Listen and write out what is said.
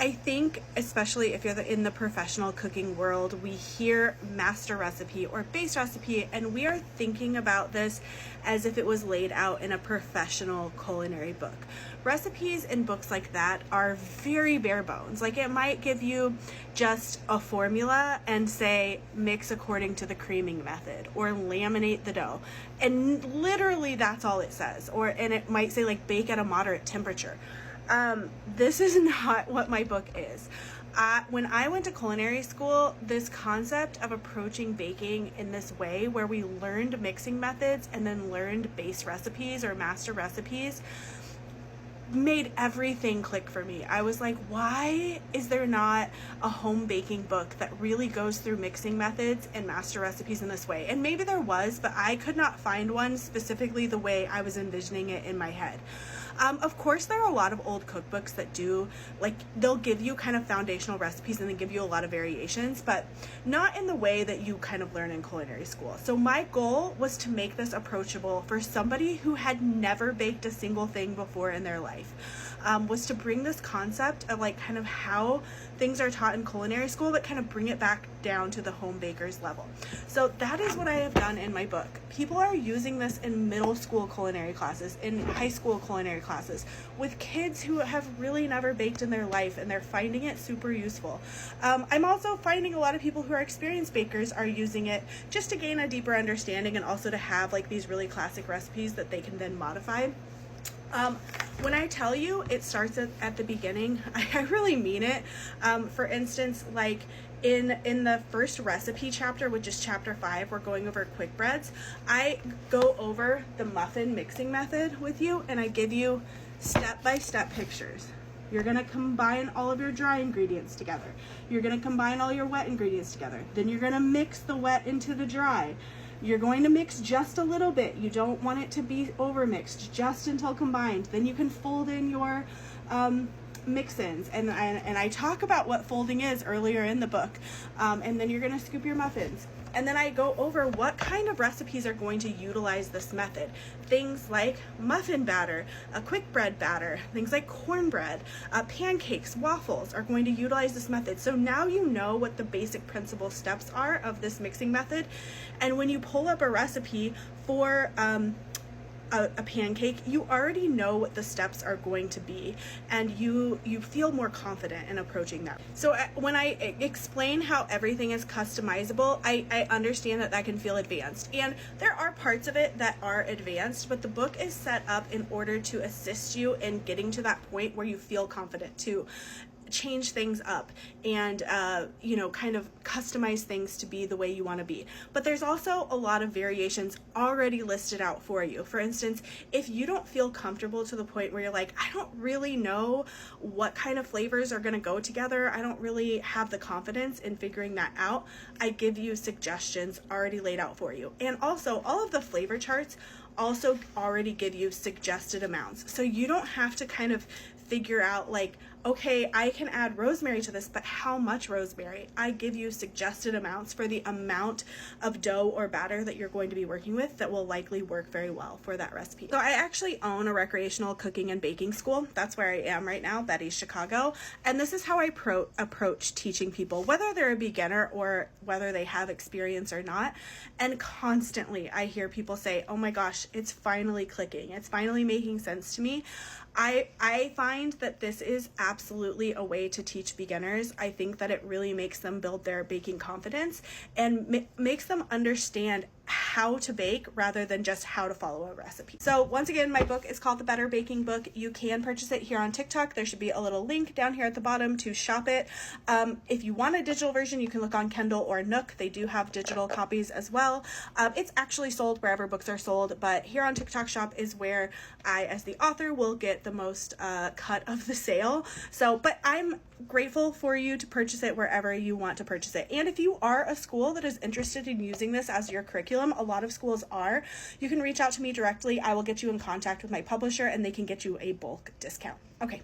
I think, especially if you're in the professional cooking world, we hear master recipe or base recipe, and we are thinking about this as if it was laid out in a professional culinary book. Recipes in books like that are very bare bones. Like, it might give you just a formula and say mix according to the creaming method or laminate the dough, and literally that's all it says. And it might say like bake at a moderate temperature. This is not what my book is. When I went to culinary school, this concept of approaching baking in this way, where we learned mixing methods and then learned base recipes or master recipes, made everything click for me. I was like, why is there not a home baking book that really goes through mixing methods and master recipes in this way? And maybe there was, but I could not find one specifically the way I was envisioning it in my head. Of course, there are a lot of old cookbooks that do, like, they'll give you kind of foundational recipes and then give you a lot of variations, but not in the way that you kind of learn in culinary school. So my goal was to make this approachable for somebody who had never baked a single thing before in their life. Was to bring this concept of like kind of how things are taught in culinary school, but kind of bring it back down to the home baker's level. So that is what I have done in my book. People are using this in middle school culinary classes, in high school culinary classes, with kids who have really never baked in their life, and they're finding it super useful. I'm also finding a lot of people who are experienced bakers are using it just to gain a deeper understanding, and also to have like these really classic recipes that they can then modify. When I tell you it starts at the beginning, I really mean it. For instance, like in the first recipe chapter, which is chapter 5, we're going over quick breads. I go over the muffin mixing method with you, and I give you step-by-step pictures. You're going to combine all of your dry ingredients together. You're going to combine all your wet ingredients together. Then you're going to mix the wet into the dry. You're going to mix just a little bit. You don't want it to be overmixed, just until combined. Then you can fold in your mix-ins. And I talk about what folding is earlier in the book. And then you're going to scoop your muffins. And then I go over what kind of recipes are going to utilize this method. Things like muffin batter, a quick bread batter, things like cornbread, pancakes, waffles are going to utilize this method. So now you know what the basic principle steps are of this mixing method. And when you pull up a recipe for a pancake, you already know what the steps are going to be, and you feel more confident in approaching that. So when I explain how everything is customizable, I understand that can feel advanced, and there are parts of it that are advanced, but the book is set up in order to assist you in getting to that point where you feel confident to change things up and kind of customize things to be the way you want to be. But there's also a lot of variations already listed out for you. For instance, if you don't feel comfortable to the point where you're like, I don't really know what kind of flavors are going to go together, I don't really have the confidence in figuring that out, I give you suggestions already laid out for you. And also, all of the flavor charts also already give you suggested amounts, so you don't have to kind of figure out like, okay, I can add rosemary to this, but how much rosemary? I give you suggested amounts for the amount of dough or batter that you're going to be working with that will likely work very well for that recipe. So I actually own a recreational cooking and baking school. That's where I am right now, Betty's Chicago. And this is how I approach teaching people, whether they're a beginner or whether they have experience or not. And constantly I hear people say, oh my gosh, it's finally clicking. It's finally making sense to me. I find that this is absolutely a way to teach beginners. I think that it really makes them build their baking confidence and makes them understand how to bake rather than just how to follow a recipe. So once again, my book is called The Better Baking Book. You can purchase it here on TikTok. There should be a little link down here at the bottom to shop it. If you want a digital version, you can look on Kindle or Nook. They do have digital copies as well. It's actually sold wherever books are sold, but here on TikTok Shop is where I, as the author, will get the most cut of the sale. But I'm grateful for you to purchase it wherever you want to purchase it. And if you are a school that is interested in using this as your curriculum, a lot of schools are, you can reach out to me directly. I will get you in contact with my publisher and they can get you a bulk discount. Okay.